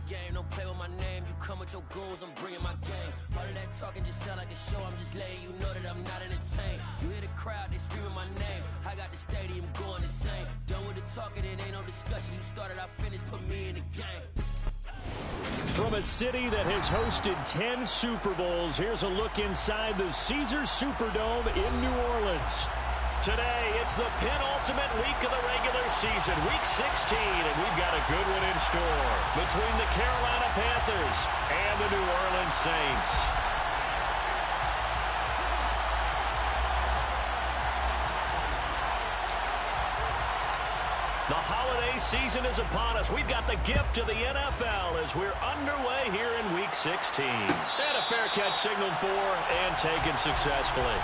game, don't play with my name. You come with your goons, I'm bringing my game. All of that talking just sound like a show, I'm just letting you know that I'm not entertained. You hear the crowd, they screaming my name. I got the stadium going insane. Done with the talking, it ain't no discussion. You started, I finished, put me in the game. From a city that has hosted 10 Super Bowls, here's a look inside the Caesars Superdome in New Orleans. Today, it's the penultimate week of the regular season, week 16, and we've got a good one in store between the Carolina Panthers and the New Orleans Saints. The holiday season is upon us. We've got the gift of the NFL as we're underway here in Week 16. And a fair catch signaled for and taken successfully.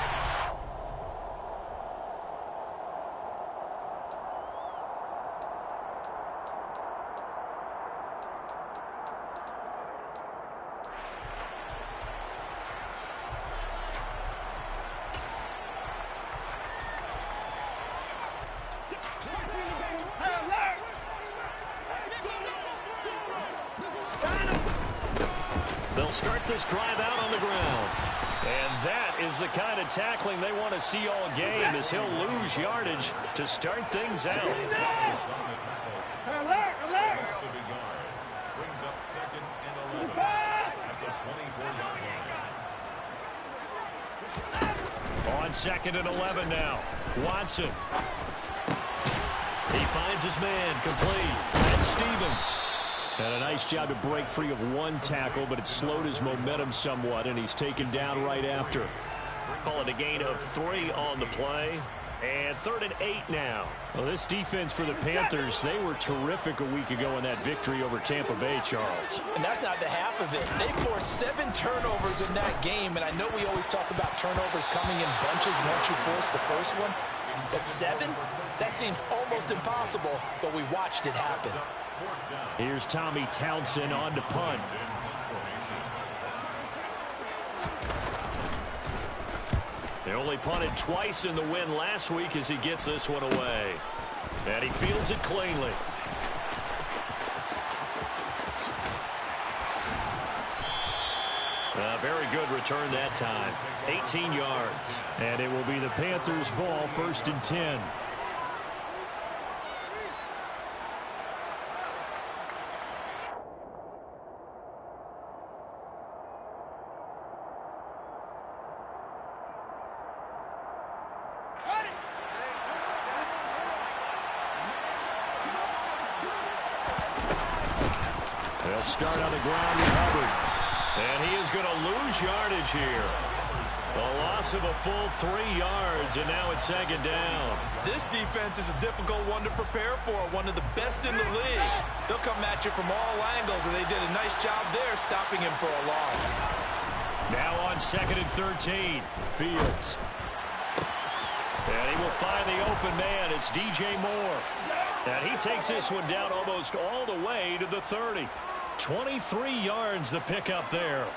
They'll start this drive out on the ground. And that is the kind of tackling they want to see all game as he'll lose yardage to start things out. Brings up 2nd and 11 at the 24-yard line. On 2nd and 11 now. Watson. He finds his man complete. That's Stevens. And a nice job to break free of one tackle, but it slowed his momentum somewhat, and he's taken down right after. Call it a gain of 3 on the play. And 3rd and 8 now. Well, this defense for the Panthers, they were terrific a week ago in that victory over Tampa Bay, Charles. And that's not the half of it. They forced 7 turnovers in that game, and I know we always talk about turnovers coming in bunches once you force the first one. But 7? That seems almost impossible, but we watched it happen. Here's Tommy Townsend on to punt. They only punted twice in the win last week as he gets this one away. And he fields it cleanly. A very good return that time. 18 yards. And it will be the Panthers' ball, 1st and 10. They'll start on the ground with Hubbard. And he is going to lose yardage here. A loss of a full 3 yards, and now it's 2nd down. This defense is a difficult one to prepare for, one of the best in the league. They'll come at you from all angles, and they did a nice job there stopping him for a loss. Now on 2nd and 13, Fields. And he will find the open man. It's DJ Moore. And he takes this one down almost all the way to the 30. 23 yards the pickup there.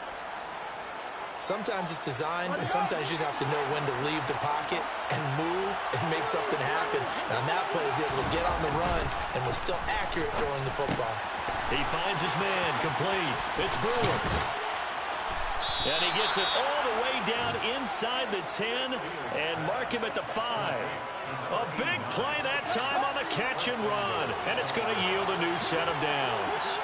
Sometimes it's designed, and sometimes you just have to know when to leave the pocket and move and make something happen. And on that play, he was able to get on the run and was still accurate throwing the football. He finds his man complete. It's Brewer. And he gets it all the way down inside the 10 and mark him at the 5. A big play that time on the catch and run. And it's going to yield a new set of downs.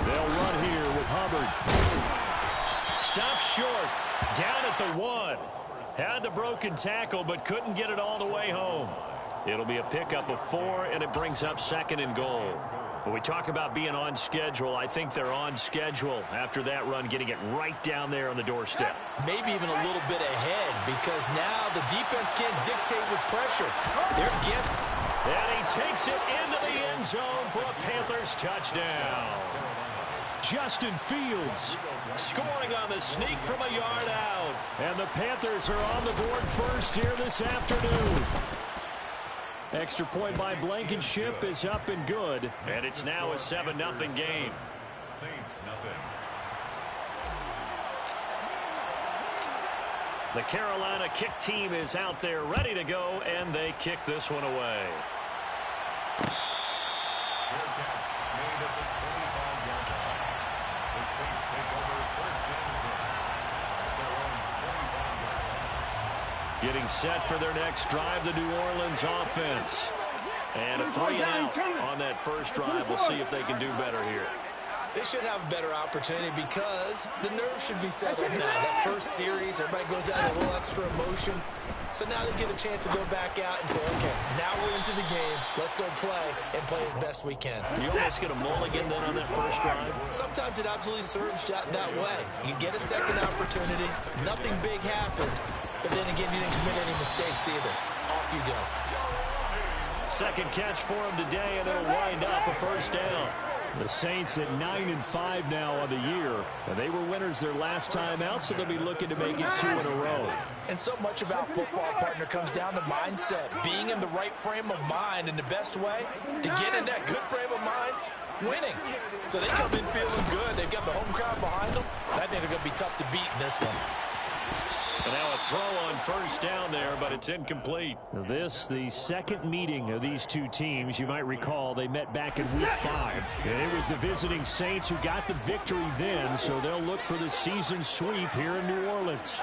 They'll run here with Hubbard. Stops short. Down at the 1. Had the broken tackle, but couldn't get it all the way home. It'll be a pickup of 4, and it brings up 2nd and goal. When we talk about being on schedule, I think they're on schedule after that run, getting it right down there on the doorstep. Maybe even a little bit ahead, because now the defense can't dictate with pressure. They're guessing. And he takes it into the end zone for a Panthers touchdown. Justin Fields scoring on the sneak from a yard out. And the Panthers are on the board first here this afternoon. Extra point by Blankenship is up and good. And it's now a 7-0 game. Saints nothing. The Carolina kick team is out there ready to go, and they kick this one away. Fair catch made Getting set for their next drive, the New Orleans offense. And a 3-and-out on that first drive. We'll see if they can do better here. They should have a better opportunity because the nerves should be settled now. That first series, everybody goes out with a little extra emotion. So now they get a chance to go back out and say, okay, now we're into the game. Let's go play and play as best we can. You almost get a mulligan then on that first drive? Sometimes it absolutely serves that way. You get a second opportunity. Nothing big happened. But then again, you didn't commit any mistakes either. Off you go. Second catch for him today, and it'll wind up a first down. The Saints at 9-5 now on the year. And they were winners their last time out, so they'll be looking to make it 2 in a row. And so much about football, partner, comes down to mindset. Being in the right frame of mind, and the best way to get in that good frame of mind, winning. So they come in feeling good. They've got the home crowd behind them. I think they're going to be tough to beat in this one. And now a throw on first down there, but it's incomplete. This, the second meeting of these two teams. You might recall they met back in Week 5. And it was the visiting Saints who got the victory then, so they'll look for the season sweep here in New Orleans.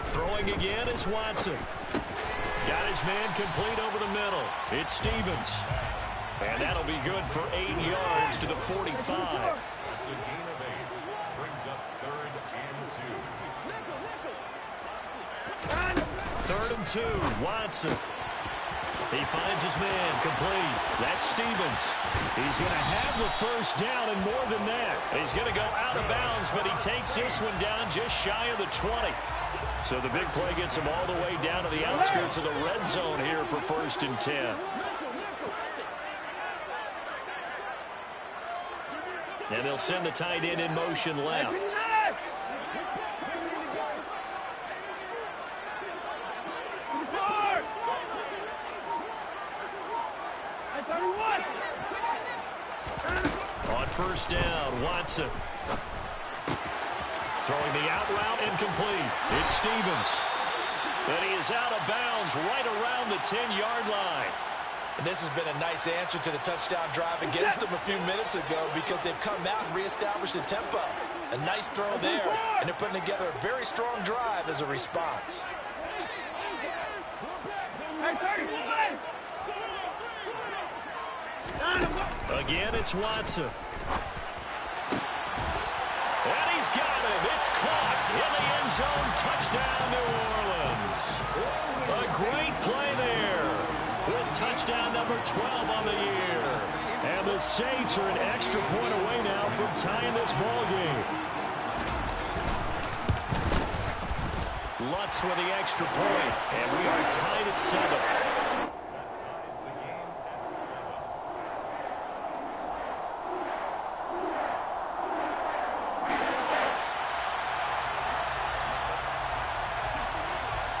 Throwing again is Watson. Got his man complete over the middle. It's Stevens. And that'll be good for 8 yards to the 45. That's a gain of 8. Brings up 3rd and 2. 3rd and 2, Watson. He finds his man complete. That's Stevens. He's going to have the first down and more than that. He's going to go out of bounds, but he takes this one down just shy of the 20. So the big play gets him all the way down to the outskirts of the red zone here for 1st and 10. And they'll send the tight end in motion left. On first down, Watson. Throwing the out route incomplete. It's Stevens. But he is out of bounds right around the 10-yard line. And this has been a nice answer to the touchdown drive against them a few minutes ago because they've come out and reestablished the tempo. A nice throw there, and they're putting together a very strong drive as a response. Again, it's Watson. And he's got it. It's caught in the end zone. Touchdown, New Orleans. A great play there with touchdown number 12 on the year. And the Saints are an extra point away now from tying this ball game. Lutz with the extra point, and we are tied at 7.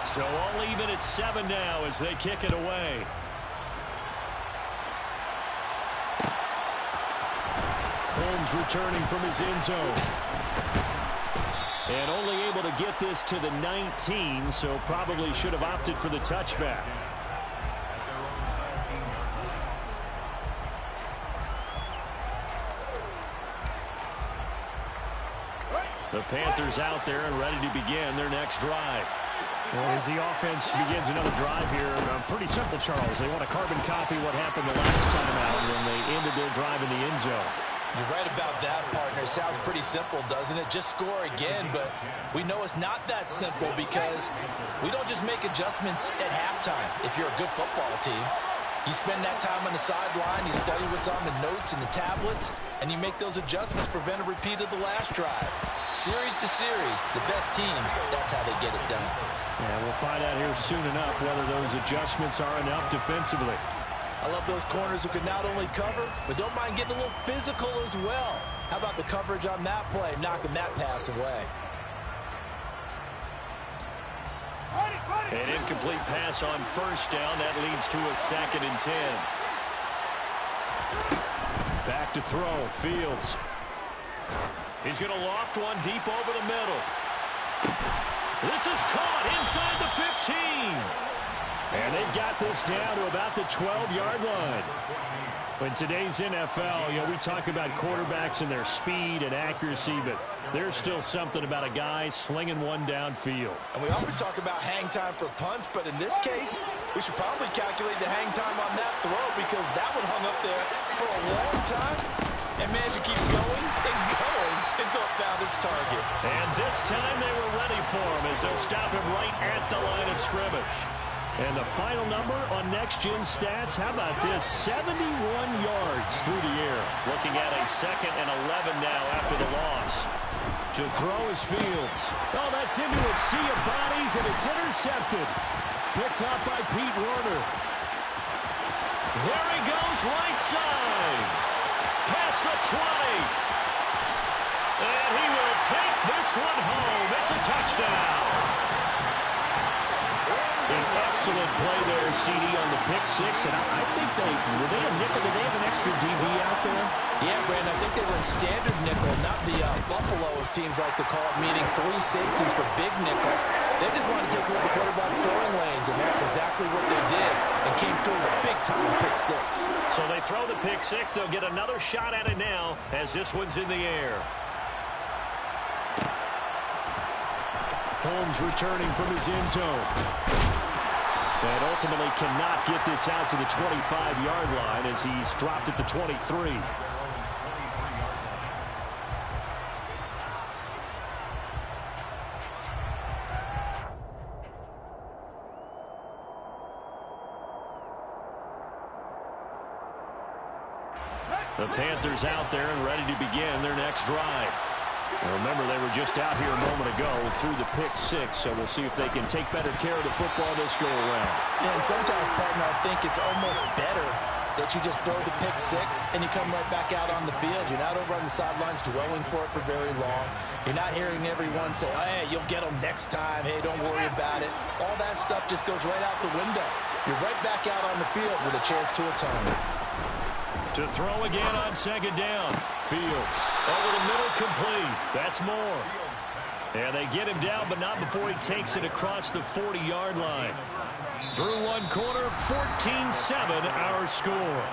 So all even at 7 now as they kick it away. Holmes returning from his end zone. And only able to get this to the 19, so probably should have opted for the touchback. The Panthers out there and ready to begin their next drive. As the offense begins another drive here, pretty simple, Charles. They want to carbon copy what happened the last time out when they ended their drive in the end zone. You're right about that, partner. Sounds pretty simple, doesn't it? Just score again, but we know it's not that simple because we don't just make adjustments at halftime if you're a good football team. You spend that time on the sideline, you study what's on the notes and the tablets, and you make those adjustments to prevent a repeat of the last drive. Series to series, the best teams, that's how they get it done. Yeah, we'll find out here soon enough whether those adjustments are enough defensively. I love those corners who can not only cover, but don't mind getting a little physical as well. How about the coverage on that play, knocking that pass away? An incomplete pass on first down. That leads to a 2nd and 10. Back to throw. Fields. He's going to loft one deep over the middle. This is caught inside the 15. And they've got this down to about the 12-yard line. In today's NFL, we talk about quarterbacks and their speed and accuracy, but there's still something about a guy slinging one downfield. And we often talk about hang time for punts, but in this case, we should probably calculate the hang time on that throw because that one hung up there for a long time and managed to keep going and going until it found its target. And this time they were ready for him as they'll stop him right at the line of scrimmage. And the final number on Next Gen Stats, how about this? 71 yards through the air. Looking at a 2nd and 11 now after the loss. To throw is Fields. Oh, that's into a sea of bodies, and it's intercepted. Picked up by Pete Werner. There he goes, right side. Past the 20. And he will take this one home. It's a touchdown. An excellent play there, CD, on the pick six. And I think were they a nickel? Did they have an extra DB out there? Yeah, Brandon, I think they were in standard nickel, not the Buffalo, as teams like to call it, meaning 3 safeties for big nickel. They just wanted to take away the quarterback's throwing lanes, and that's exactly what they did and came through with a big-time pick six. So they throw the pick six. They'll get another shot at it now as this one's in the air. Holmes returning from his end zone. And ultimately cannot get this out to the 25-yard line as he's dropped at the 23. The Panthers out there and ready to begin their next drive. And remember, they were just out here a moment ago through the pick six, so we'll see if they can take better care of the football this go around. Yeah, and sometimes, partner, I think it's almost better that you just throw the pick six and you come right back out on the field. You're not over on the sidelines dwelling for it for very long. You're not hearing everyone say, oh, hey, you'll get them next time. Hey, don't worry about it. All that stuff just goes right out the window. You're right back out on the field with a chance to atone. To throw again on 2nd down. Fields over the middle, complete. That's more. And they get him down, but not before he takes it across the 40-yard line. Through one quarter, 14-7 our score.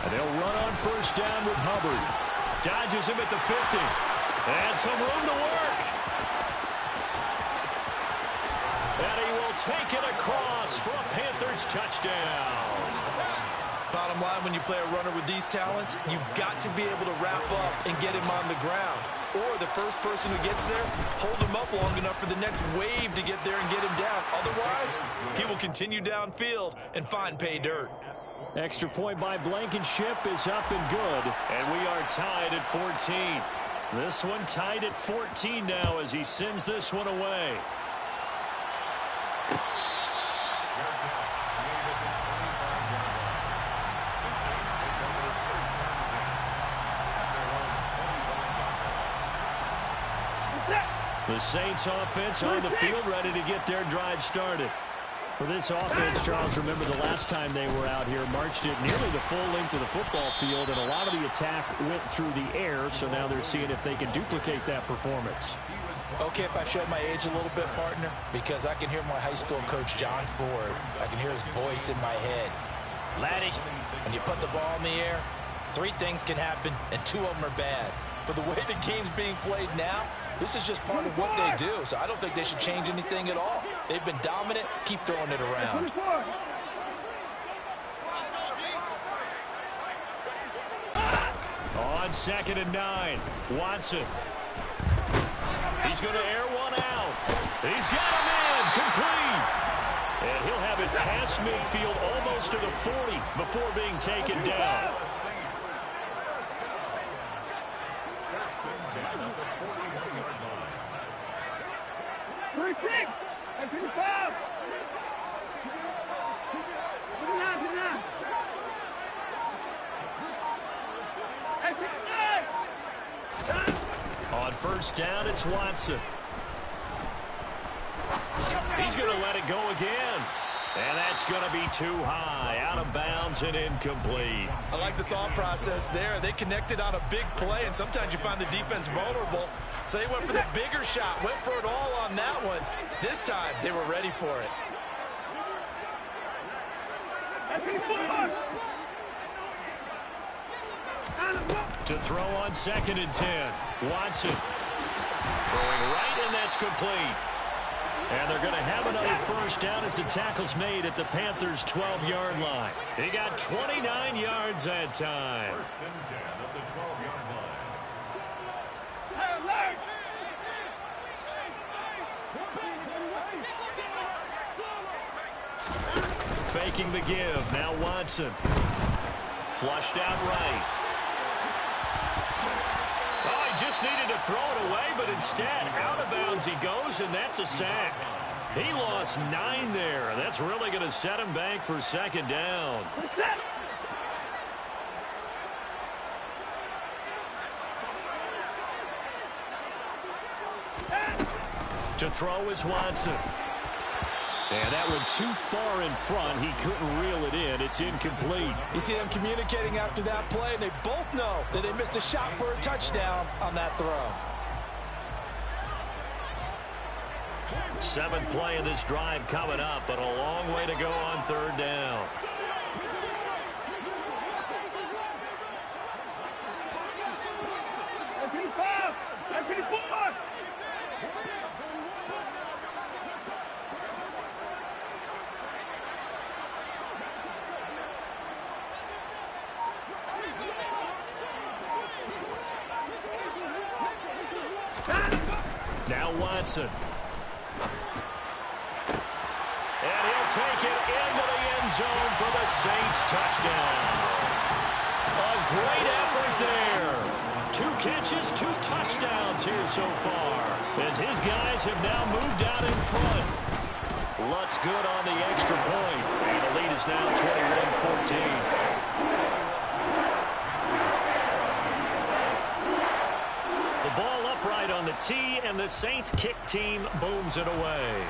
And they'll run on 1st down with Hubbard. Dodges him at the 50. And some room to work. And he will take it across for a Panthers touchdown. Bottom line, when you play a runner with these talents, you've got to be able to wrap up and get him on the ground. Or the first person who gets there, hold him up long enough for the next wave to get there and get him down. Otherwise, he will continue downfield and find pay dirt. Extra point by Blankenship is up and good. And we are tied at 14. This one tied at 14 now as he sends this one away. The Saints offense on the field ready to get their drive started. For this offense, Charles, remember the last time they were out here, marched it nearly the full length of the football field, and a lot of the attack went through the air, so now they're seeing if they can duplicate that performance. Okay, if I show my age a little bit, partner, because I can hear my high school coach, John Ford. I can hear his voice in my head. Laddie, when you put the ball in the air, 3 things can happen, and 2 of them are bad. But the way the game's being played now, this is just part of what they do, so I don't think they should change anything at all. They've been dominant. Keep throwing it around. On 2nd and 9, Watson. He's going to air one out. He's got him in, complete. And he'll have it past midfield almost to the 40 before being taken down. On 1st down, it's Watson. He's going to let it go again. And that's going to be too high, out of bounds and incomplete. I like the thought process there. They connected on a big play, and sometimes you find the defense vulnerable. So they went for the bigger shot, went for it all on that one. This time, they were ready for it. To throw on 2nd and 10. Watson throwing right, and that's complete. And they're going to have another first down as the tackle's made at the Panthers' 12-yard line. He got 29 yards that time. 1st and 10 at the 12-yard line. Faking the give. Now Watson. Flushed out right. Oh, he just needed to throw it away, but instead, out of bounds he goes, and that's a sack. He lost 9 there. That's really going to set him back for 2nd down. To throw is Watson. And that one too far in front. He couldn't reel it in. It's incomplete. You see them communicating after that play, and they both know that they missed a shot for a touchdown on that throw. 7th play of this drive coming up, but a long way to go on 3rd down. Now Watson. And he'll take it into the end zone for the Saints touchdown. A great effort there. 2 catches, 2 touchdowns here so far, as his guys have now moved out in front. Lutz good on the extra point, and the lead is now 21-14. The ball upright on the tee, and the Saints kick team booms it away.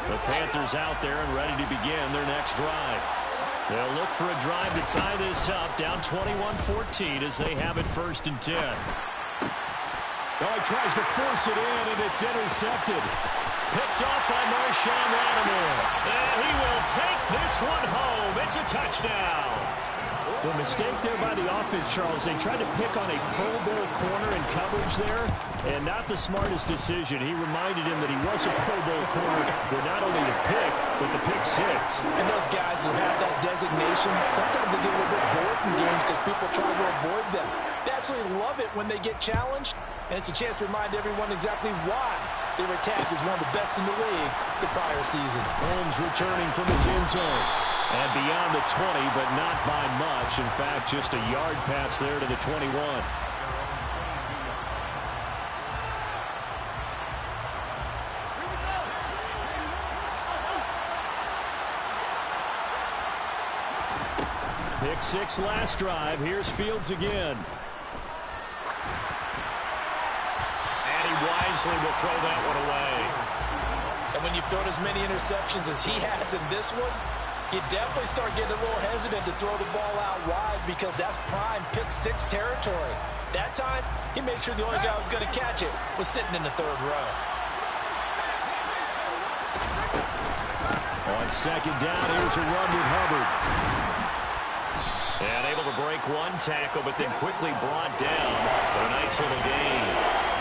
The Panthers out there and ready to begin their next drive. They'll look for a drive to tie this up, down 21-14 as they have it 1st and 10. Oh, he tries to force it in, and it's intercepted. Picked off by Marshawn Lattimore. And he will take this one home. It's a touchdown. The mistake there by the offense, Charles, they tried to pick on a Pro Bowl corner in coverage there, and not the smartest decision. He reminded him that he was a Pro Bowl corner with not only the pick, but the pick 6. And those guys who have that designation, sometimes they get a little bit bored in games because people try to avoid them. They absolutely love it when they get challenged, and it's a chance to remind everyone exactly why they were tagged as one of the best in the league the prior season. Holmes returning from his end zone. And beyond the 20, but not by much. In fact, just a yard pass there to the 21. Pick 6 last drive. Here's Fields again. And he wisely will throw that one away. And when you've thrown as many interceptions as he has in this one, you definitely start getting a little hesitant to throw the ball out wide because that's prime pick 6 territory. That time, he made sure the only guy who was going to catch it was sitting in the 3rd row. On 2nd down, here's a run with Hubbard. And able to break one tackle, but then quickly brought down. But a nice little gain.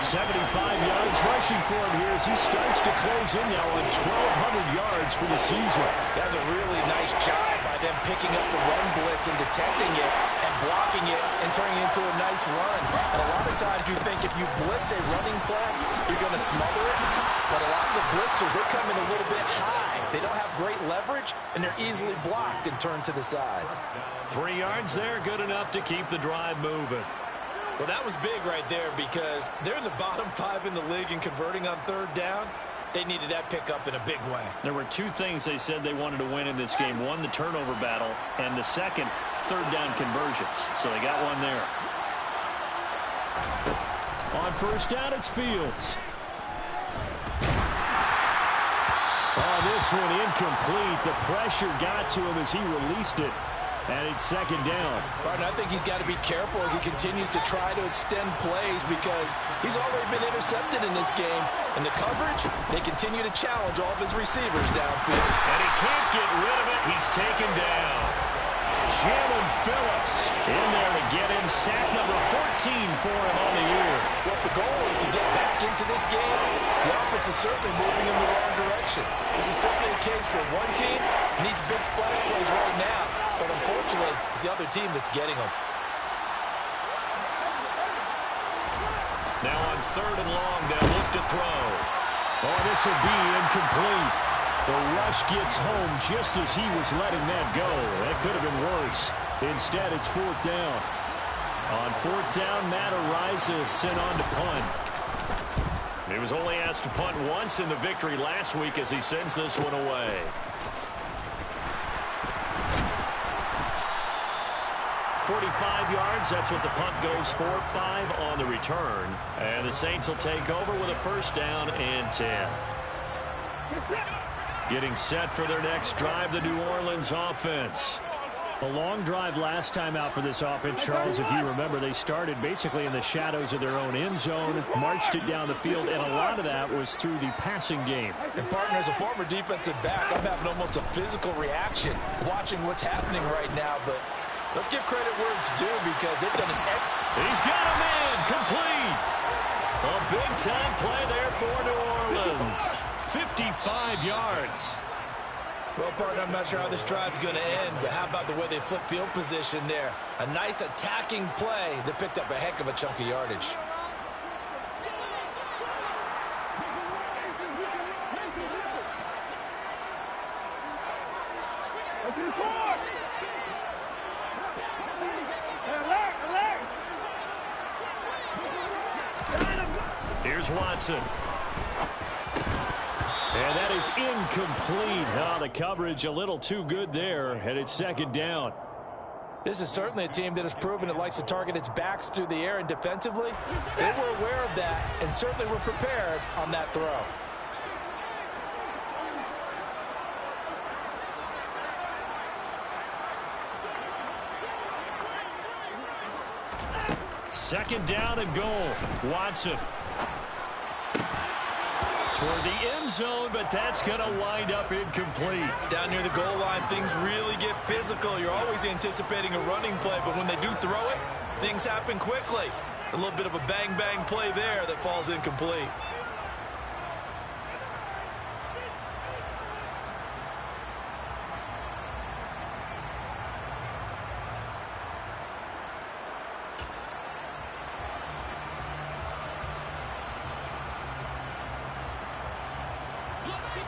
75 yards rushing for him here as he starts to close in now on 1,200 yards for the season. That's a really nice job by them picking up the run blitz and detecting it and blocking it and turning it into a nice run. And a lot of times you think if you blitz a running play, you're going to smother it. But a lot of the blitzers, they come in a little bit high. They don't have great leverage, and they're easily blocked and turned to the side. 3 yards there, good enough to keep the drive moving. Well, that was big right there because they're in the bottom 5 in the league in converting on 3rd down. They needed that pickup in a big way. There were two things they said they wanted to win in this game. One, the turnover battle, and the second, third down conversions. So they got one there. On first down, it's Fields. Oh, this one incomplete. The pressure got to him as he released it. And it's second down. Barton, I think he's got to be careful as he continues to try to extend plays because he's already been intercepted in this game. And the coverage, they continue to challenge all of his receivers downfield. And he can't get rid of it. He's taken down. Jalen Phillips in there to get him. Sack number 14 for him on the year. Well, the goal is to get back into this game. The offense is certainly moving in the wrong direction. This is certainly a case where one team needs big splash plays right now. But unfortunately, it's the other team that's getting them. Now on third and long, they'll look to throw. Oh, this will be incomplete. The rush gets home just as he was letting that go. That could have been worse. Instead, it's fourth down. On fourth down, Matt Ariza sent on to punt. He was only asked to punt once in the victory last week as he sends this one away. 45 yards, that's what the punt goes for. 5 on the return. And the Saints will take over with a first down and 10. Getting set for their next drive, the New Orleans offense. A long drive last time out for this offense, Charles. If you remember, they started basically in the shadows of their own end zone, marched it down the field, and a lot of that was through the passing game. And, partner, as a former defensive back, I'm having almost a physical reaction watching what's happening right now, but let's give credit where it's due because they've done an He's got a man complete. A big-time play there for New Orleans. 55 yards. Well, partner, I'm not sure how this drive's going to end, but how about the way they flip field position there? A nice attacking play that picked up a heck of a chunk of yardage. Here's Watson. And that is incomplete. Oh, the coverage a little too good there, and it's second down. This is certainly a team that has proven it likes to target its backs through the air, and defensively, they were aware of that and certainly were prepared on that throw. Second down and goal. Watson. Toward the end zone, but that's going to wind up incomplete. Down near the goal line, things really get physical. You're always anticipating a running play, but when they do throw it, things happen quickly. A little bit of a bang-bang play there that falls incomplete.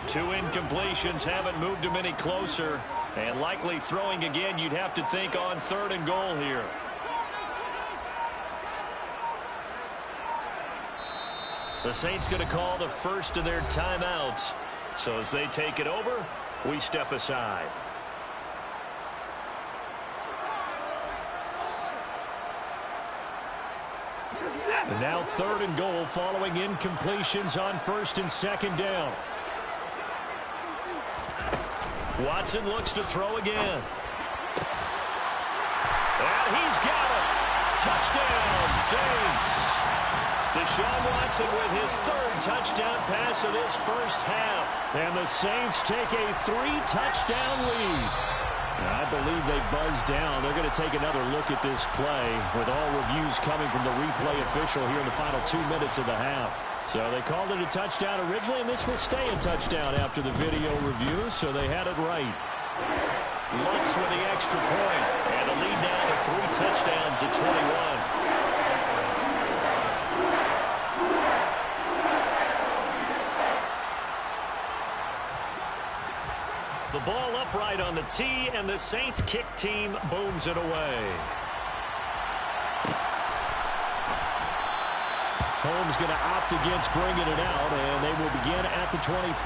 Two incompletions haven't moved him any closer. And likely throwing again, you'd have to think on third and goal here. The Saints going to call the first of their timeouts. So as they take it over, we step aside. And now third and goal following incompletions on first and second down. Watson looks to throw again. And he's got it. Touchdown, Saints. Deshaun Watson with his third touchdown pass of this first half. And the Saints take a 3-touchdown lead. And I believe they buzzed down. They're going to take another look at this play with all reviews coming from the replay official here in the final 2 minutes of the half. So they called it a touchdown originally, and this will stay a touchdown after the video review, so they had it right. Lutz with the extra point, and the lead now to 3 touchdowns at 21. The ball upright on the tee, and the Saints kick team booms it away. Holmes going to opt against bringing it out, and they will begin at the 25.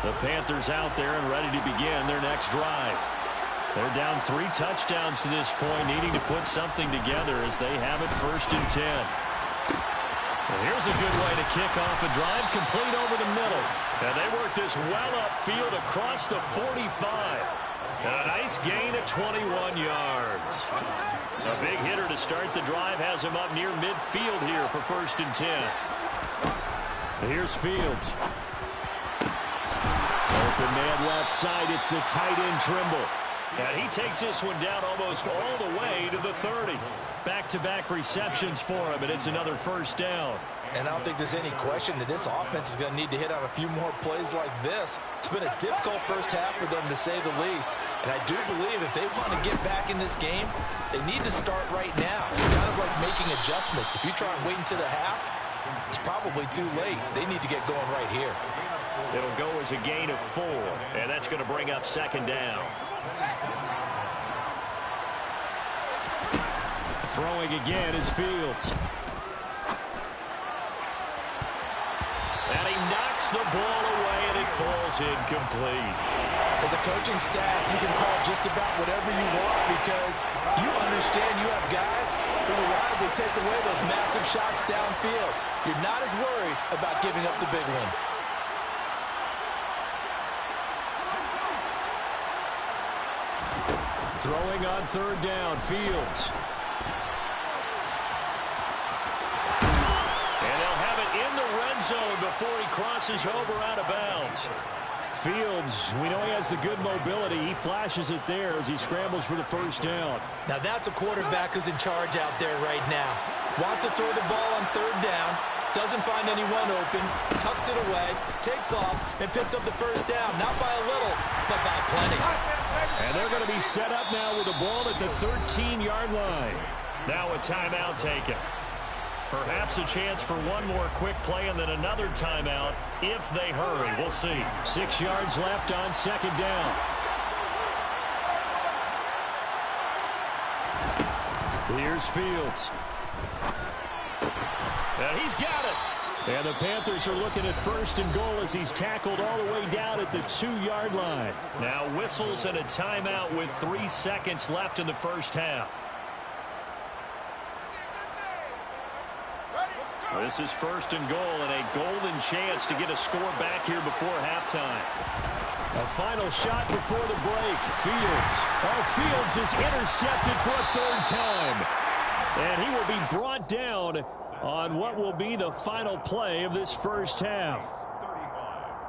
The Panthers out there and ready to begin their next drive. They're down 3 touchdowns to this point, needing to put something together as they have it 1st and 10. And here's a good way to kick off a drive, complete over the middle. And they work this well upfield across the 45. And a nice gain of 21 yards. A big hitter to start the drive has him up near midfield here for 1st and 10. Here's Fields. Open man left side. It's the tight end Trimble. And he takes this one down almost all the way to the 30. Back-to-back receptions for him, and it's another 1st down. And I don't think there's any question that this offense is going to need to hit on a few more plays like this. It's been a difficult first half for them, to say the least. And I do believe if they want to get back in this game, they need to start right now. It's kind of like making adjustments. If you try and wait until the half, it's probably too late. They need to get going right here. It'll go as a gain of 4, and that's going to bring up 2nd down. Throwing again is Fields. And he knocks the ball away, and it falls incomplete. As a coaching staff, you can call just about whatever you want because you understand you have guys who reliably take away those massive shots downfield. You're not as worried about giving up the big one. Throwing on 3rd down, Fields. And they'll have it in the red zone before he crosses over out of bounds. Fields, we know he has the good mobility. He flashes it there as he scrambles for the 1st down. Now that's a quarterback who's in charge out there right now. Wants to throw the ball on 3rd down. Doesn't find anyone open. Tucks it away. Takes off and picks up the 1st down. Not by a little, but by plenty. And they're going to be set up now with the ball at the 13-yard line. Now a timeout taken. Perhaps a chance for one more quick play and then another timeout if they hurry. We'll see. 6 yards left on 2nd down. Here's Fields. And he's got it. And the Panthers are looking at 1st and goal as he's tackled all the way down at the 2-yard line. Now whistles and a timeout with 3 seconds left in the 1st half. This is 1st and goal and a golden chance to get a score back here before halftime. A final shot before the break. Fields. Oh, Fields is intercepted for a 3rd time. And he will be brought down on what will be the final play of this 1st half.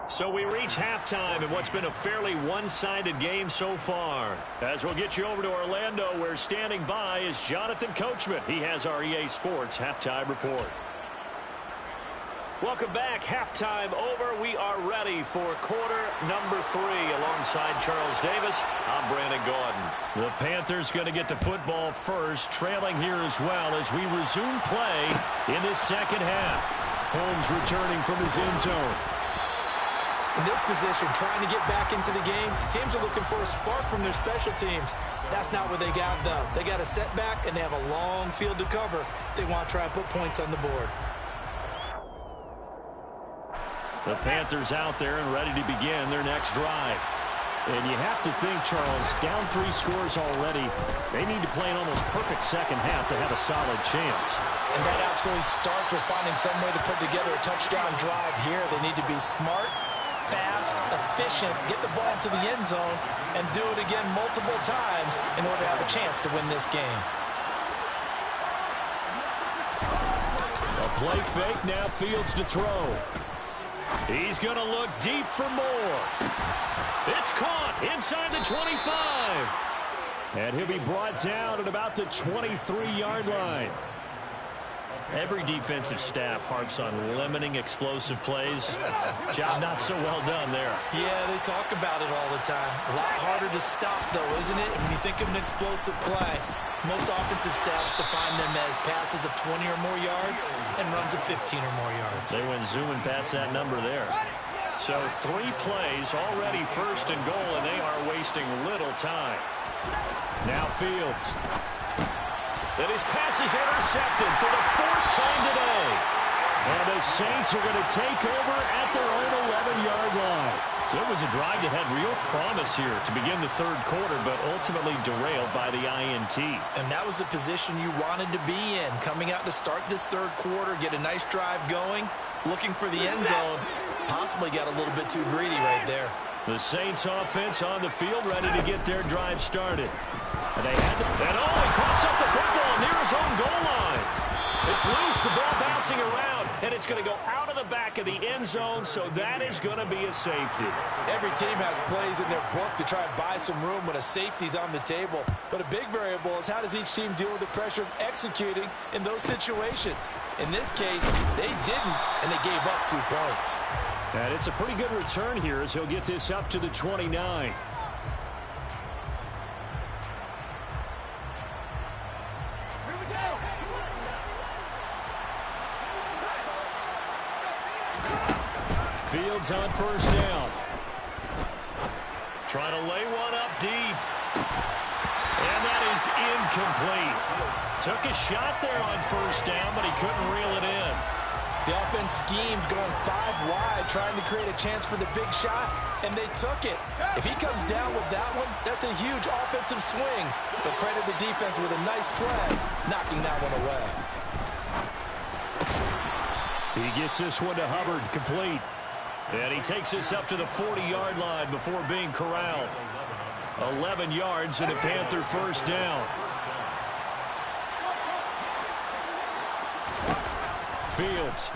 So we reach halftime in what's been a fairly one-sided game so far. As we'll get you over to Orlando, where standing by is Jonathan Coachman. He has our EA Sports halftime report. Welcome back. Halftime over. We are ready for quarter number 3. Alongside Charles Davis, I'm Brandon Gaudin. The Panthers going to get the football first, trailing here as well as we resume play in this 2nd half. Holmes returning from his end zone. In this position, trying to get back into the game, teams are looking for a spark from their special teams. That's not what they got, though. They got a setback, and they have a long field to cover if they want to try and put points on the board. The Panthers out there and ready to begin their next drive. And you have to think, Charles, down 3 scores already. They need to play an almost perfect 2nd half to have a solid chance. And that absolutely starts with finding some way to put together a touchdown drive here. They need to be smart, fast, efficient, get the ball to the end zone, and do it again multiple times in order to have a chance to win this game. A play fake, now Fields to throw. He's going to look deep for more. It's caught inside the 25. And he'll be brought down at about the 23-yard line. Every defensive staff harps on limiting explosive plays. Job not so well done there. Yeah, they talk about it all the time. A lot harder to stop, though, isn't it? When you think of an explosive play, most offensive staffs define them as passes of 20 or more yards and runs of 15 or more yards. They went zooming past that number there. So 3 plays, already first and goal, and they are wasting little time. Now Fields. And his pass is intercepted for the 4th time today. And the Saints are going to take over at their own 11-yard line. So it was a drive that had real promise here to begin the 3rd quarter, but ultimately derailed by the INT. And that was the position you wanted to be in, coming out to start this 3rd quarter, get a nice drive going, looking for the end zone. Possibly got a little bit too greedy right there. The Saints offense on the field, ready to get their drive started. And they had to, and he coughs up the football near his own goal line. It's loose, the ball bouncing around, and it's going to go out of the back of the end zone, so that is going to be a safety. Every team has plays in their book to try and buy some room when a safety's on the table. But a big variable is how does each team deal with the pressure of executing in those situations. In this case, they didn't, and they gave up 2 points. And it's a pretty good return here as he'll get this up to the 29. Fields on 1st down. Trying to lay one up deep. And that is incomplete. Took a shot there on 1st down, but he couldn't reel it in. The offense schemed going 5 wide, trying to create a chance for the big shot, and they took it. If he comes down with that one, that's a huge offensive swing. But credit the defense with a nice play, knocking that one away. He gets this one to Hubbard, complete. And he takes this up to the 40-yard line before being corralled. 11 yards and a Panther 1st down. Fields.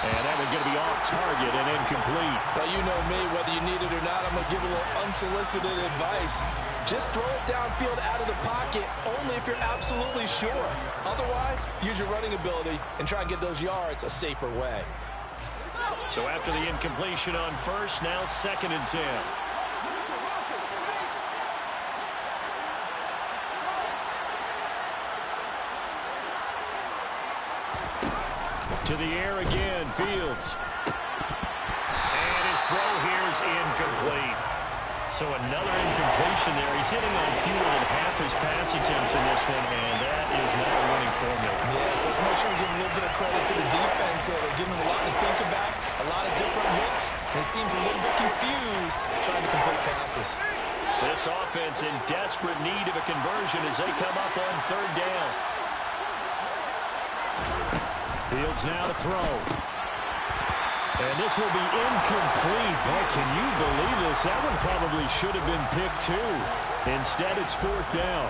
And that one's going to be off target and incomplete. Well, you know me, whether you need it or not, I'm going to give a little unsolicited advice. Just throw it downfield out of the pocket only if you're absolutely sure. Otherwise, use your running ability and try and get those yards a safer way. So after the incompletion on 1st, now 2nd and 10. To the air again, Fields. And his throw here is incomplete. So another incompletion there. He's hitting on fewer than half his pass attempts in this one, and that is not a winning formula. Yes, let's make sure we give a little bit of credit to the defense here. They're giving him a lot to think about, a lot of different looks, and he seems a little bit confused trying to complete passes. This offense in desperate need of a conversion as they come up on 3rd down. Fields now to throw. And this will be incomplete. Boy, can you believe this? That one probably should have been picked too. Instead, it's 4th down.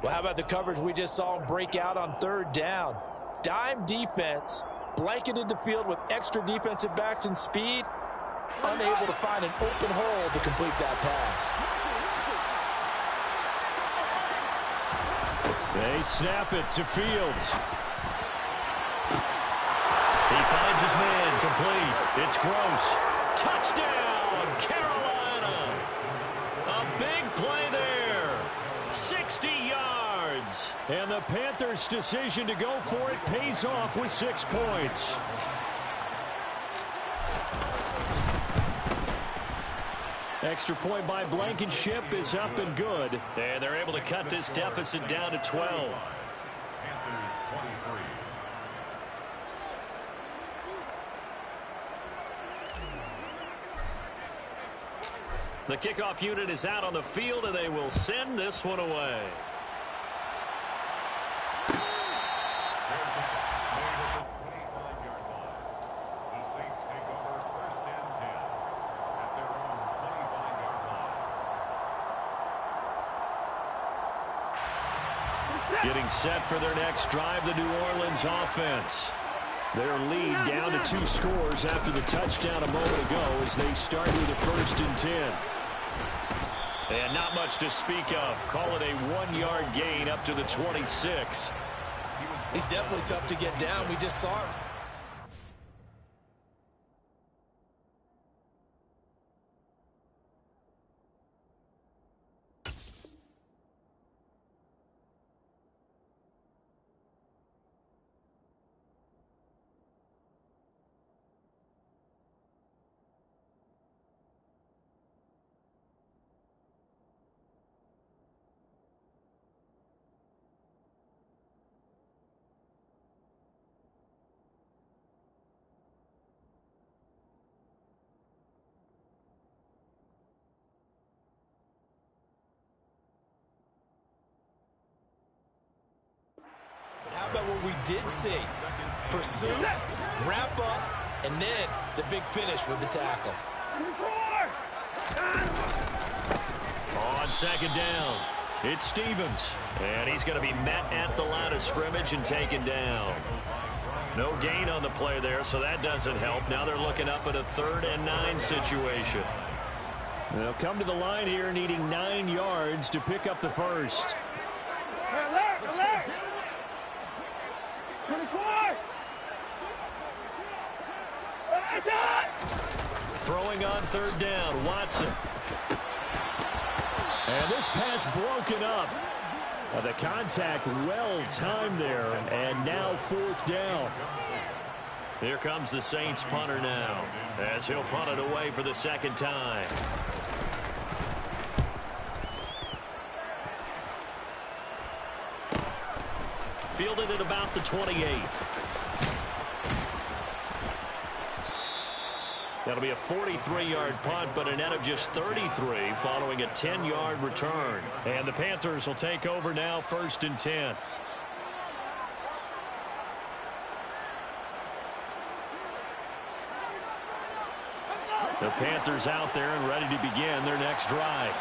Well, how about the coverage we just saw him break out on 3rd down? Dime defense, blanketed the field with extra defensive backs and speed, unable to find an open hole to complete that pass. They snap it to Fields. He finds his man, complete. It's Gross. Touchdown, Carolina. A big play there. 60 yards. And the Panthers' decision to go for it pays off with 6 points. Extra point by Blankenship is up and good. And they're able to cut this deficit down to 12. Panthers 23. The kickoff unit is out on the field, and they will send this one away. The Saints take over 1st and 10 at their own 25-yard line. Getting set for their next drive, the New Orleans offense. Their lead down to 2 scores after the touchdown a moment ago as they start with a 1st and 10. And not much to speak of. Call it a 1-yard gain up to the 26. He's definitely tough to get down. We just saw him. about what we did see. Pursuit, wrap up, and then the big finish with the tackle. On second down, it's Stevens. And he's going to be met at the line of scrimmage and taken down. No gain on the play there, so that doesn't help. Now they're looking up at a 3rd and 9 situation. They'll come to the line here needing 9 yards to pick up the first. Alert! 24! Throwing on 3rd down, Watson. And this pass broken up. The contact well timed there, and now 4th down. Here comes the Saints punter now, as he'll punt it away for the 2nd time. Fielded at about the 28. That'll be a 43-yard punt, but a net of just 33 following a 10-yard return. And the Panthers will take over now, 1st and 10. The Panthers out there and ready to begin their next drive.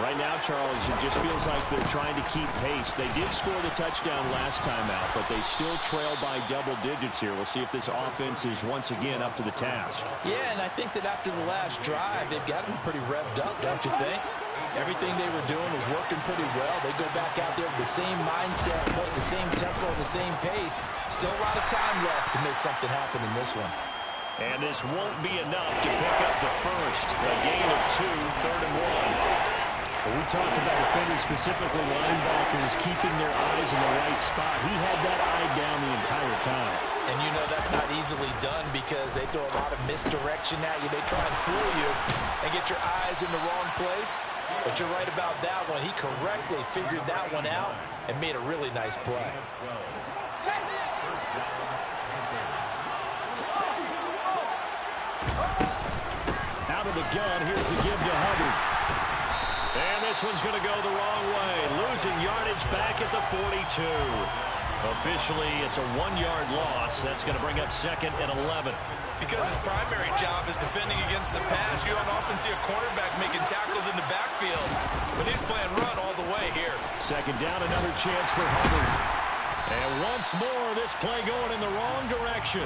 Right now, Charles, it just feels like they're trying to keep pace. They did score the touchdown last time out, but they still trail by double digits here. We'll see if this offense is once again up to the task. Yeah, and I think that after the last drive, they've got them pretty revved up, don't you think? Everything they were doing was working pretty well. They go back out there with the same mindset, the same tempo, the same pace. Still a lot of time left to make something happen in this one. And this won't be enough to pick up the first. A gain of 2, 3rd and 1. When we talk about defenders, specifically linebackers, keeping their eyes in the right spot, he had that eye down the entire time. And you know that's not easily done because they throw a lot of misdirection at you. They try and fool you and get your eyes in the wrong place. But you're right about that one. He correctly figured that one out and made a really nice play. Out of the gun, here's the give to Hubbard. And this one's going to go the wrong way. Losing yardage back at the 42. Officially, it's a 1-yard loss. That's going to bring up 2nd and 11. Because his primary job is defending against the pass, you don't often see a cornerback making tackles in the backfield. But he's playing run all the way here. 2nd down, another chance for Hubbard. And once more, this play going in the wrong direction.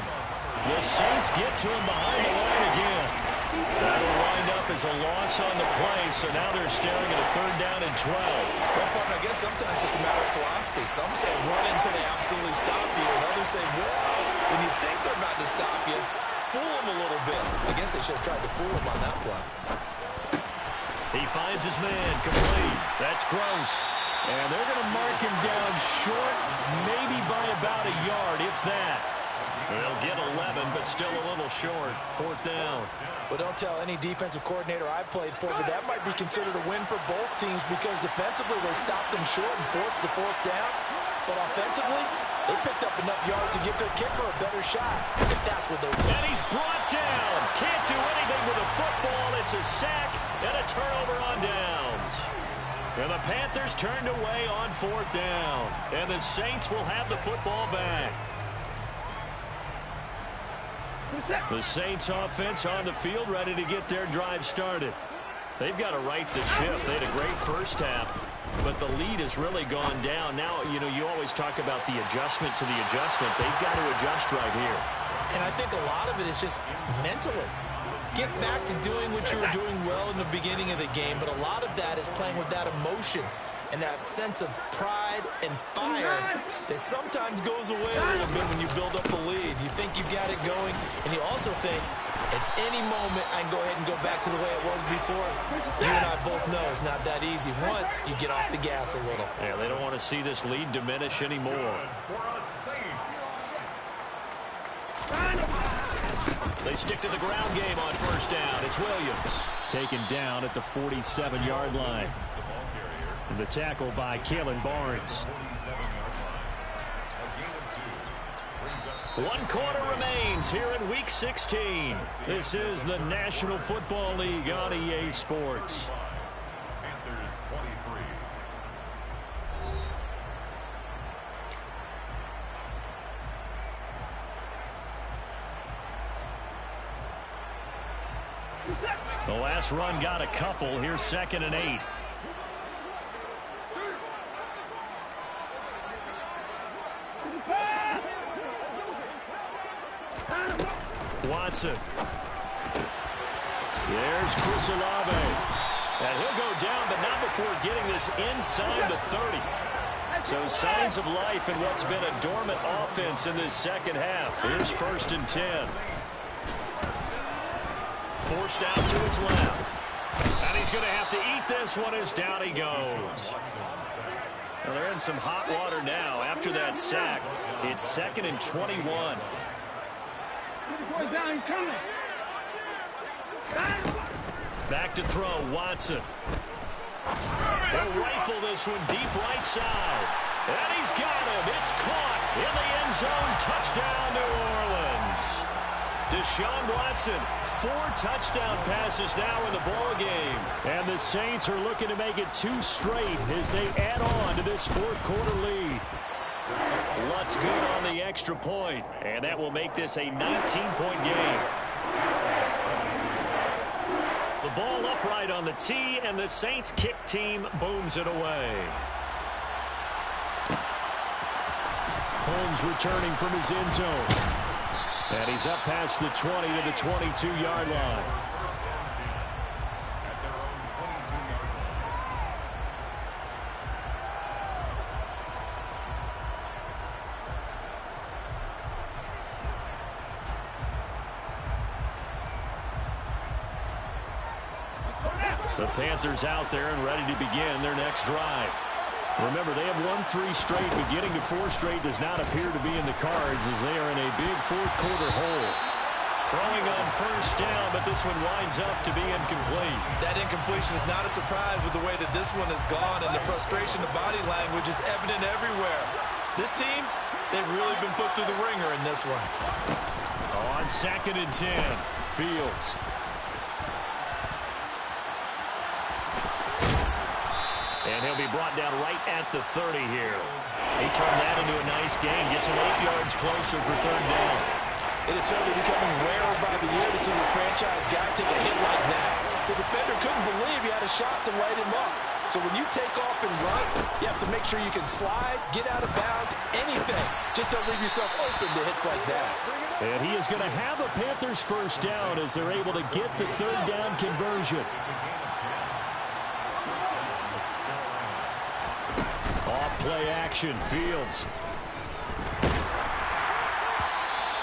The Saints get to him behind the line again. That'll wind up as a loss on the play, so now they're staring at a 3rd down and 12. Well, partner, I guess sometimes it's just a matter of philosophy. Some say run until they absolutely stop you, and others say, well, when you think they're about to stop you, fool them a little bit. I guess they should have tried to fool him on that play. He finds his man, complete. That's Gross. And they're going to mark him down short, maybe by about a yard, if that. They'll get 11, but still a little short. 4th down. Well, don't tell any defensive coordinator I played for, but that might be considered a win for both teams because defensively they stopped them short and forced the 4th down. But offensively, they picked up enough yards to give their kicker a better shot, if that's what they did. And he's brought down. Can't do anything with a football. It's a sack and a turnover on downs. And the Panthers turned away on 4th down. And the Saints will have the football back. The Saints offense on the field ready to get their drive started. They've got to right the ship. They had a great first half, but the lead has really gone down. Now, you know, you always talk about the adjustment to the adjustment. They've got to adjust right here. And I think a lot of it is just mentally. Get back to doing what you were doing well in the beginning of the game, but a lot of that is playing with that emotion and that sense of pride and fire that sometimes goes away a little bit when you build up a lead. You think you've got it going, and you also think at any moment I can go ahead and go back to the way it was before. You and I both know it's not that easy once you get off the gas a little. Yeah, they don't want to see this lead diminish anymore. They stick to the ground game on 1st down. It's Williams. Taken down at the 47-yard line. And the tackle by Kalen Barnes. 1 quarter remains here in Week 16. This is the National Football League on EA Sports. Panthers 23. The last run got a couple. Here's 2nd and 8. Watson. There's Chris Olave. And he'll go down, but not before getting this inside the 30. So signs of life in what's been a dormant offense in this second half. Here's 1st and 10. Forced out to his left. And he's going to have to eat this one as down he goes. Well, they're in some hot water now. After that sack, it's 2nd and 21. Back to throw, Watson. He'll rifle this one deep right side. And he's got him. It's caught in the end zone. Touchdown, New Orleans. Deshaun Watson, 4 touchdown passes now in the ball game. And the Saints are looking to make it 2 straight as they add on to this 4th quarter lead. Lutt's good on the extra point, and that will make this a 19-point game. The ball upright on the tee, and the Saints kick team booms it away. Holmes returning from his end zone. And he's up past the 20 to the 22-yard line. The Panthers out there and ready to begin their next drive. Remember, they have won 3 straight, but getting to 4 straight does not appear to be in the cards as they are in a big 4th quarter hole. Throwing on 1st down, but this one winds up to be incomplete. That incompletion is not a surprise with the way that this one has gone, and the frustration of body language is evident everywhere. This team, they've really been put through the ringer in this one. On 2nd and 10, Fields. And he'll be brought down right at the 30 here. He turned that into a nice gain. Gets him 8 yards closer for 3rd down. It is certainly becoming rarer by the year to see a franchise guy take a hit like that. The defender couldn't believe he had a shot to light him up. So when you take off and run, you have to make sure you can slide, get out of bounds, anything. Just don't leave yourself open to hits like that. And he is going to have a Panthers 1st down as they're able to get the 3rd down conversion. Off-play action, Fields.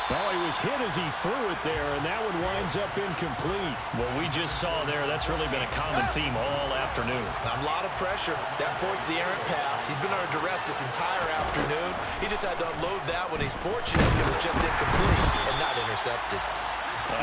Oh, he was hit as he threw it there, and that one winds up incomplete. What we just saw there, that's really been a common theme all afternoon. A lot of pressure. That forced the errant pass. He's been under duress this entire afternoon. He just had to unload that when he's fortunate it was just incomplete and not intercepted.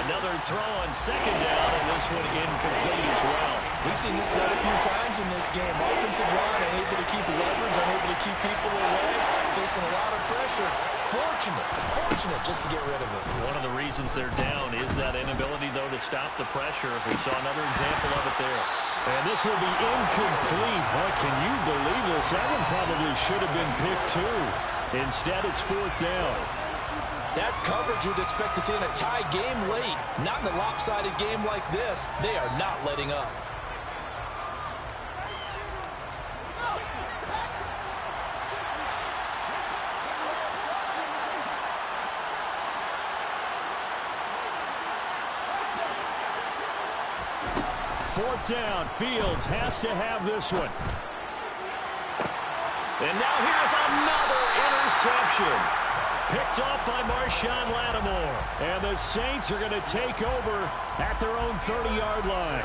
Another throw on 2nd down, and this one incomplete as well. We've seen this quite a few times in this game. Offensive line unable to keep leverage, unable to keep people away, facing a lot of pressure. Fortunate just to get rid of it. One of the reasons they're down is that inability, though, to stop the pressure. We saw another example of it there. And this will be incomplete. Boy, can you believe this? That one probably should have been picked, too. Instead, it's 4th down. That's coverage you'd expect to see in a tie game late. Not in a lopsided game like this. They are not letting up. Fourth down, Fields has to have this one. And now here's another interception. Picked off by Marshawn Lattimore. And the Saints are going to take over at their own 30-yard line.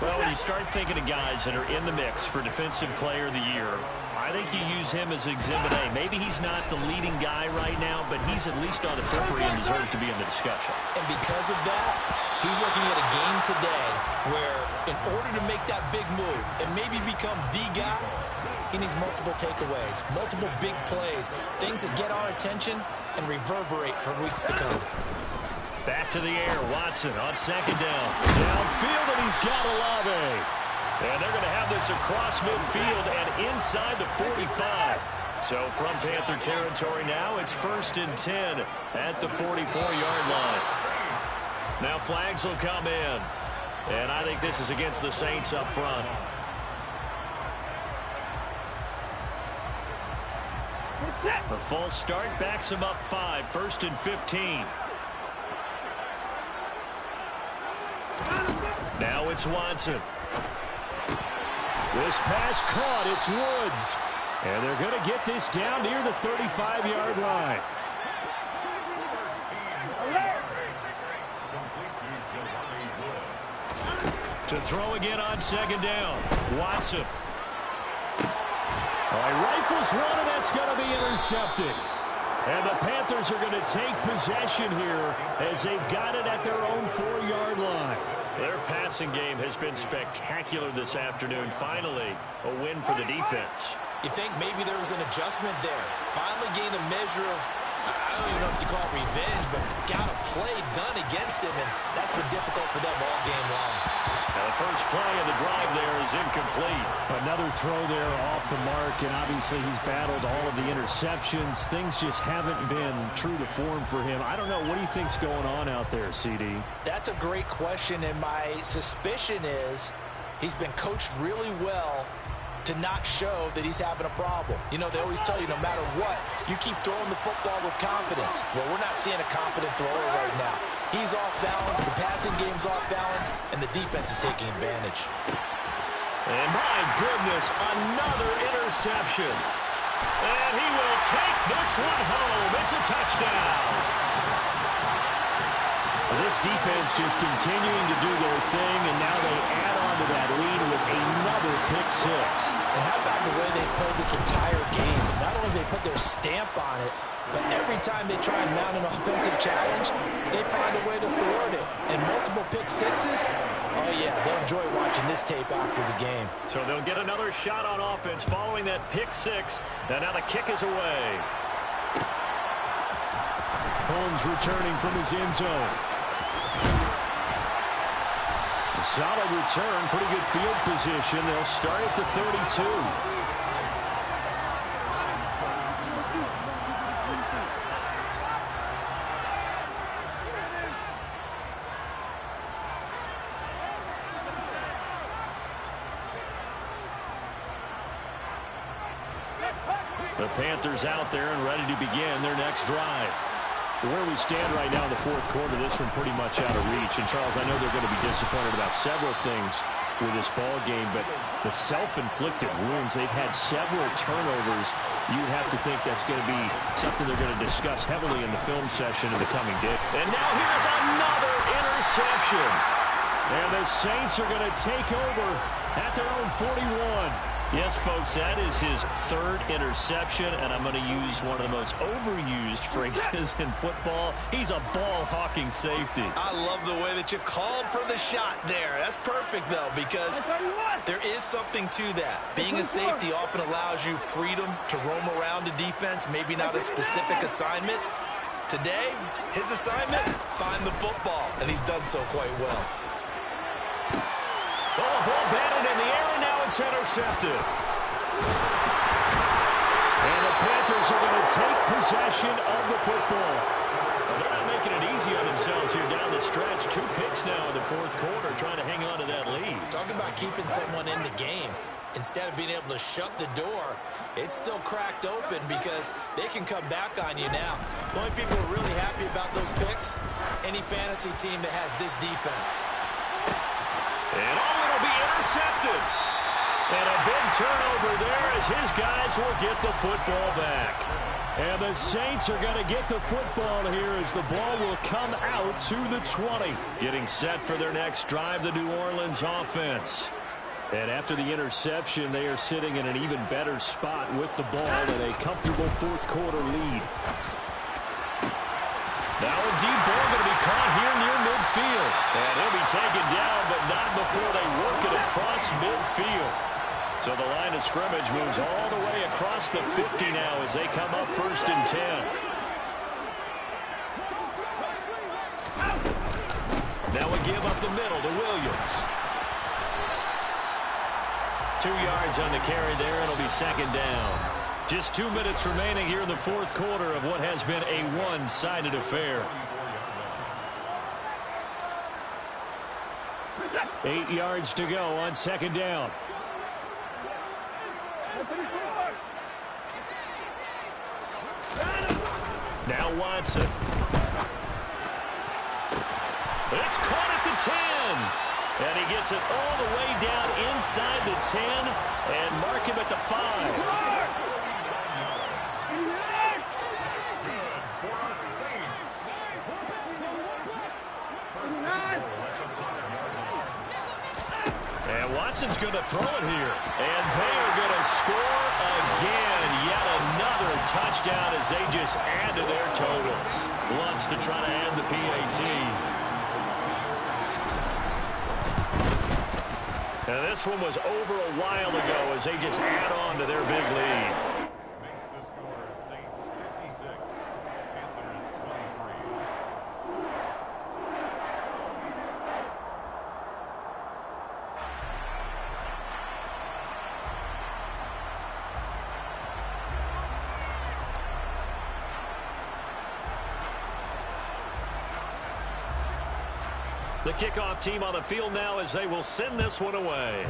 Well, when you start thinking of guys that are in the mix for Defensive Player of the Year, I think you use him as Exhibit A. Maybe he's not the leading guy right now, but he's at least on the periphery and deserves to be in the discussion. And because of that, he's looking at a game today where in order to make that big move and maybe become the guy, he needs multiple takeaways, multiple big plays, things that get our attention and reverberate for weeks to come. Back to the air, Watson on 2nd down. Downfield, and he's got Olave. And they're going to have this across midfield and inside the 45. So from Panther territory now, it's 1st and 10 at the 44-yard line. Now flags will come in. And I think this is against the Saints up front. The false start backs him up 5, 1st and 15. Now it's Watson. This pass caught. It's Woods. And they're going to get this down near the 35-yard line. To throw again on 2nd down. Watson. All right, rifles one, and that's going to be intercepted. And the Panthers are going to take possession here as they've got it at their own 4-yard line. Their passing game has been spectacular this afternoon. Finally, a win for the defense. You think maybe there was an adjustment there. Finally gained a measure of, I don't even know if you call it revenge, but got a play done against him, and that's been difficult for them all game long. Now the first play of the drive there is incomplete. Another throw there off the mark, and obviously he's battled all of the interceptions. Things just haven't been true to form for him. I don't know. What do you think's going on out there, CD? That's a great question, and my suspicion is he's been coached really well to not show that he's having a problem. You know, they always tell you no matter what, you keep throwing the football with confidence. Well, we're not seeing a confident thrower right now. He's off balance, the passing game's off balance, and the defense is taking advantage. And my goodness, another interception. And he will take this one home. It's a touchdown. This defense just continuing to do their thing, and now they add on to that lead with another pick 6. And how about the way they played this entire game? Not only did they put their stamp on it, but every time they try and mount an offensive challenge, they find a way to thwart it. And multiple pick 6s, oh yeah, they'll enjoy watching this tape after the game. So they'll get another shot on offense following that pick 6. And now the kick is away. Holmes returning from his end zone. A solid return, pretty good field position. They'll start at the 32. The Panthers out there and ready to begin their next drive. Where we stand right now in the 4th quarter, this one pretty much out of reach. And, Charles, I know they're going to be disappointed about several things with this ball game, but the self-inflicted wounds, they've had several turnovers. You have to think that's going to be something they're going to discuss heavily in the film session in the coming day. And now here's another interception. And the Saints are going to take over at their own 41. Yes, folks, that is his 3rd interception, and I'm going to use one of the most overused phrases in football. He's a ball-hawking safety. I love the way that you called for the shot there. That's perfect, though, because there is something to that. Being a safety often allows you freedom to roam around the defense, maybe not a specific assignment. Today, his assignment, find the football, and he's done so quite well. Oh, a ball batted in the air, and now it's intercepted. And the Panthers are going to take possession of the football. Well, they're not making it easy on themselves here down the stretch. 2 picks now in the 4th quarter, trying to hang on to that lead. Talk about keeping someone in the game. Instead of being able to shut the door, it's still cracked open because they can come back on you now. The only people who are really happy about those picks, any fantasy team that has this defense. And it'll be intercepted. And a big turnover there as his guys will get the football back. And the Saints are going to get the football here as the ball will come out to the 20. Getting set for their next drive, the New Orleans offense. And after the interception, they are sitting in an even better spot with the ball and a comfortable 4th quarter lead. Now a deep ball going to be caught here near midfield. And he'll be taken down, but not before they work it across midfield. So the line of scrimmage moves all the way across the 50 now as they come up 1st and 10. Now we give up the middle to Williams. 2 yards on the carry there, and it'll be 2nd down. Just 2 minutes remaining here in the 4th quarter of what has been a one-sided affair. 8 yards to go on second down. Now Watson. It's caught at the 10. And he gets it all the way down inside the 10 and mark him at the 5. And Watson's going to throw it here. And they are going to score again. Yet another touchdown as they just add to their totals. Lutz to try to add the PAT. And this one was over a while ago as they just add on to their big lead. Makes the score Saints 56, Panthers 23. The kickoff team on the field now as they will send this one away.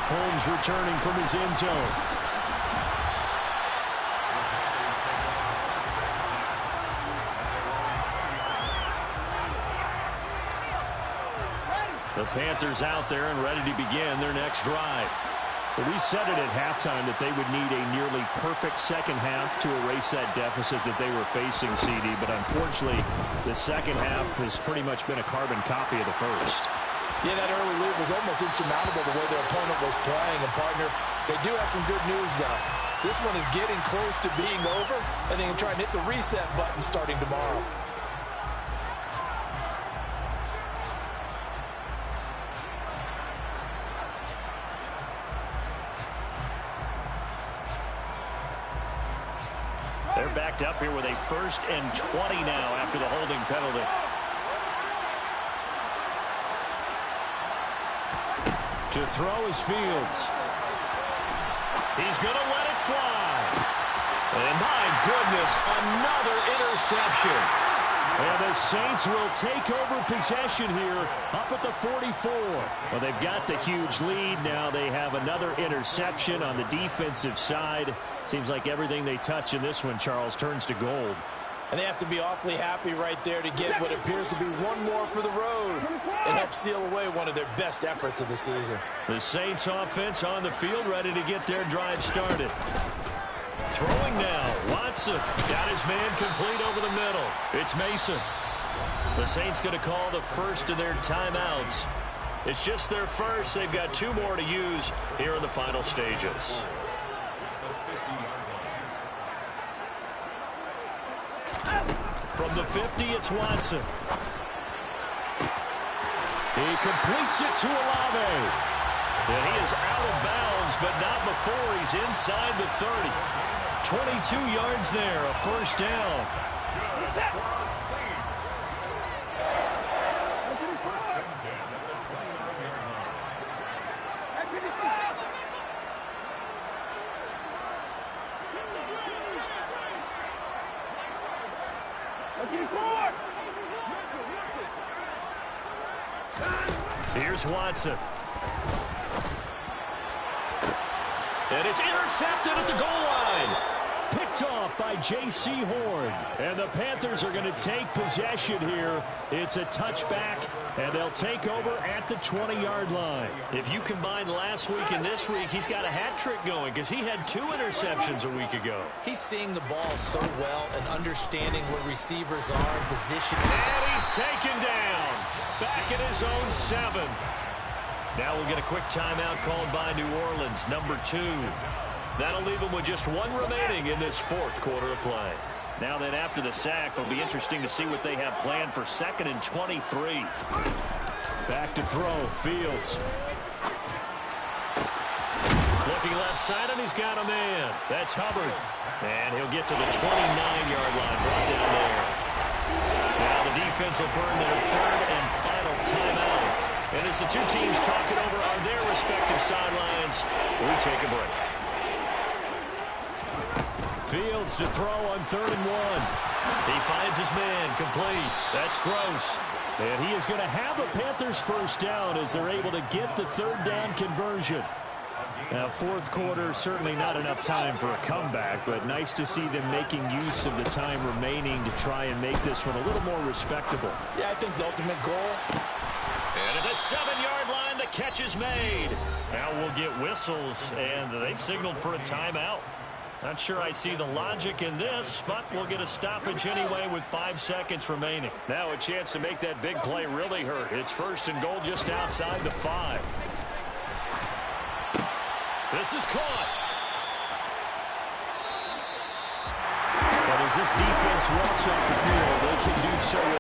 Holmes returning from his end zone. The Panthers out there and ready to begin their next drive. Well, we said it at halftime that they would need a nearly perfect second half to erase that deficit that they were facing, CD. But unfortunately, the second half has pretty much been a carbon copy of the first. Yeah, that early lead was almost insurmountable the way their opponent was playing. And, partner, they do have some good news, though. This one is getting close to being over, and they can try and hit the reset button starting tomorrow. They're backed up here with a 1st and 20 now after the holding penalty. To throw is Fields. He's going to let it fly. And my goodness, another interception. And the Saints will take over possession here up at the 44. Well, they've got the huge lead. Now they have another interception on the defensive side. Seems like everything they touch in this one, Charles, turns to gold. And they have to be awfully happy right there to get what appears to be one more for the road and help seal away one of their best efforts of the season. The Saints offense on the field ready to get their drive started. Throwing now. Watson got his man complete over the middle. It's Mason. The Saints going to call the first of their timeouts. It's just their first. They've got 2 more to use here in the final stages. From the 50, it's Watson. He completes it to Olave. And he is out of bounds, but not before he's inside the 30. 22 yards there, a 1st down. Here's Watson. And it's intercepted at the goal line. Picked off by J.C. Horn. And the Panthers are going to take possession here. It's a touchback, and they'll take over at the 20-yard line. If you combine last week and this week, he's got a hat trick going because he had 2 interceptions a week ago. He's seeing the ball so well and understanding where receivers are in position. And he's taken down. Back at his own 7. Now we'll get a quick timeout called by New Orleans, number 2. That'll leave them with just 1 remaining in this 4th quarter of play. Now then, after the sack, it'll be interesting to see what they have planned for 2nd and 23. Back to throw, Fields. Looking left side, and he's got a man. That's Hubbard. And he'll get to the 29-yard line, brought down there. Now the defense will burn their 3rd and final timeout. And as the 2 teams talk it over on their respective sidelines, we take a break. Fields to throw on 3rd and 1. He finds his man, complete. That's Gross. And he is going to have a Panthers first down as they're able to get the 3rd down conversion. Now, 4th quarter, certainly not enough time for a comeback, but nice to see them making use of the time remaining to try and make this one a little more respectable. Yeah, I think the ultimate goal. And at the 7-yard line, the catch is made. Now we'll get whistles, and they've signaled for a timeout. Not sure I see the logic in this, but we'll get a stoppage anyway with 5 seconds remaining. Now a chance to make that big play really hurt. It's 1st and goal just outside the 5. This is caught. But as this defense walks off the field, they can do so